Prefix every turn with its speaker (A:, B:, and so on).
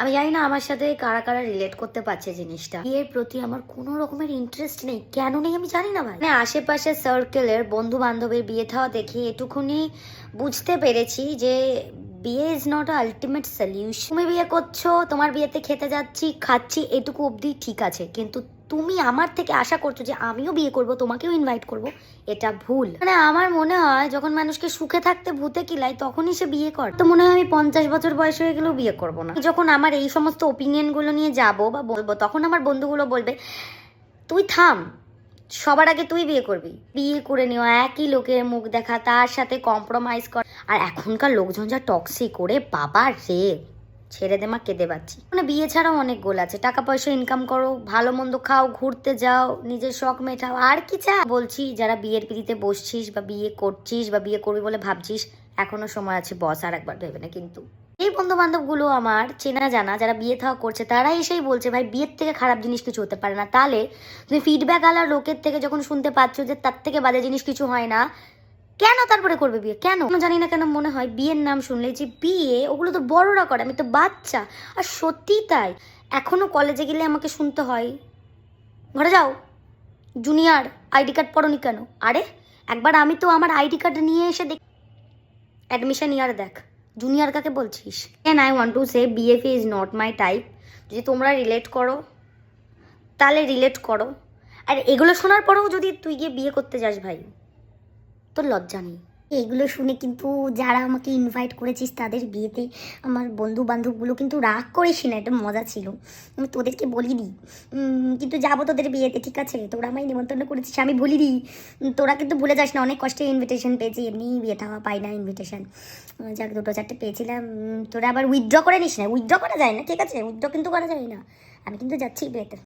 A: আমি জানি না আমার সাথে কারা কারা রিলেট করতে পারছে জিনিসটা। বিয়ের প্রতি আমার কোনো রকমের ইন্টারেস্ট নেই, কেন নেই আমি জানি না ভাই। মানে আশেপাশে সার্কেলের বন্ধু বান্ধবের বিয়ে থাওয়া দেখে এটুকুনি বুঝতে পেরেছি যে বিয়ে is not a ultimate solution. তুমি বিয়ে করছো, তোমার বিয়েতে খেতে যাচ্ছি, খাচ্ছি, এটুকু অবধি ঠিক আছে, কিন্তু তুমি আমার থেকে আশা করছো যে আমিও বিয়ে করব, তোমাকেও ইনভাইট করব, এটা ভুল। মানে আমার মনে হয় যখন মানুষকে সুখে থাকতে ভূতে কিলাই তখনই সে বিয়ে করে। তো মনে হয় আমি 50 বছর বয়স হয়ে গেলেও বিয়ে করব না। যখন আমার এই সমস্ত ওপিনিয়ন গুলো নিয়ে যাবো বা বলবো, তখন আমার বন্ধুগুলো বলবে তুই থাম, সবার আগে তুই বিয়ে করবি, বিয়ে করে নেওয়া, একই লোকের মুখ দেখা, তার সাথে কম্প্রোমাইজ কর। আর এখনকার লোকজন যা টক্সিক করে, বাবা রে, ছেড়ে দে মা, কেঁদে পাচ্ছি। মানে বিয়ে ছাড়াও অনেক গোল আছে, টাকা পয়সা ইনকাম করো, ভালো মন্দ খাও, ঘুরতে যাও, নিজের শখ মেটাও, আর কি চা। বলছি যারা বিয়ের পিড়িতে বসছিস বা বিয়ে করছিস বা বিয়ে করবি বলে ভাবছিস, এখনো সময় আছে, বস আর একবার ভেবে না। কিন্তু এই বন্ধু বান্ধবগুলো আমার চেনা জানা যারা বিয়ে থাওয়া করছে, তারা এসেই বলছে ভাই বিয়ের থেকে খারাপ জিনিস কিছু হতে পারে না। তাহলে তুমি ফিডব্যাক আলার লোকের থেকে যখন শুনতে পাচ্ছ যে তার থেকে বাজে জিনিস কিছু হয় না, কেন তারপরে করবে বিয়ে? কেন জানি না, কেন মনে হয় বিয়ের নাম শুনলে যে বিয়ে, ওগুলো তো বড়রা করে, আমি তো বাচ্চা। আর সত্যিই তাই, এখনো কলেজে গেলে আমাকে শুনতে হয় ঘরে যাও জুনিয়র, আইডি কার্ড পড়োনি কেন? আরে একবার আমি তো আমার আইডি কার্ড নিয়ে এসে দেখ, অ্যাডমিশন ইয়ার দেখ, জুনিয়র কাকে বলছিস? And I want to say BFA is not my type. যদি তোমরা রিলেট করো তাহলে রিলেট করো, আর এগুলো শোনার পরেও যদি তুই গিয়ে বিয়ে করতে যাস ভাই, তোর লজ্জা নেই?
B: এগুলো শুনে কিন্তু যারা আমাকে ইনভাইট করেছিস তাদের বিয়েতে আমার বন্ধু বান্ধবগুলো কিন্তু রাগ করিস না, এটা মজা ছিল, আমি তোদেরকে বলিনি। কিন্তু যাবো তোদের বিয়েতে, ঠিক আছে? তোরা আমায় নিমন্ত্রণ করেছিস, আমি বলিনি। তোরা কিন্তু ভুলে যাস না, অনেক কষ্টে ইনভিটেশন পেয়েছি, এমনি বিয়ে থাওয়া পাই না ইনভিটেশন। যাক, 2-4টে পেয়েছিলাম। তোরা আবার উইথড্র করে নিস না, উইথড্র করা যায় না, ঠিক আছে? উইথড্র কিন্তু করা যায় না। আমি কিন্তু যাচ্ছি বিয়েতে।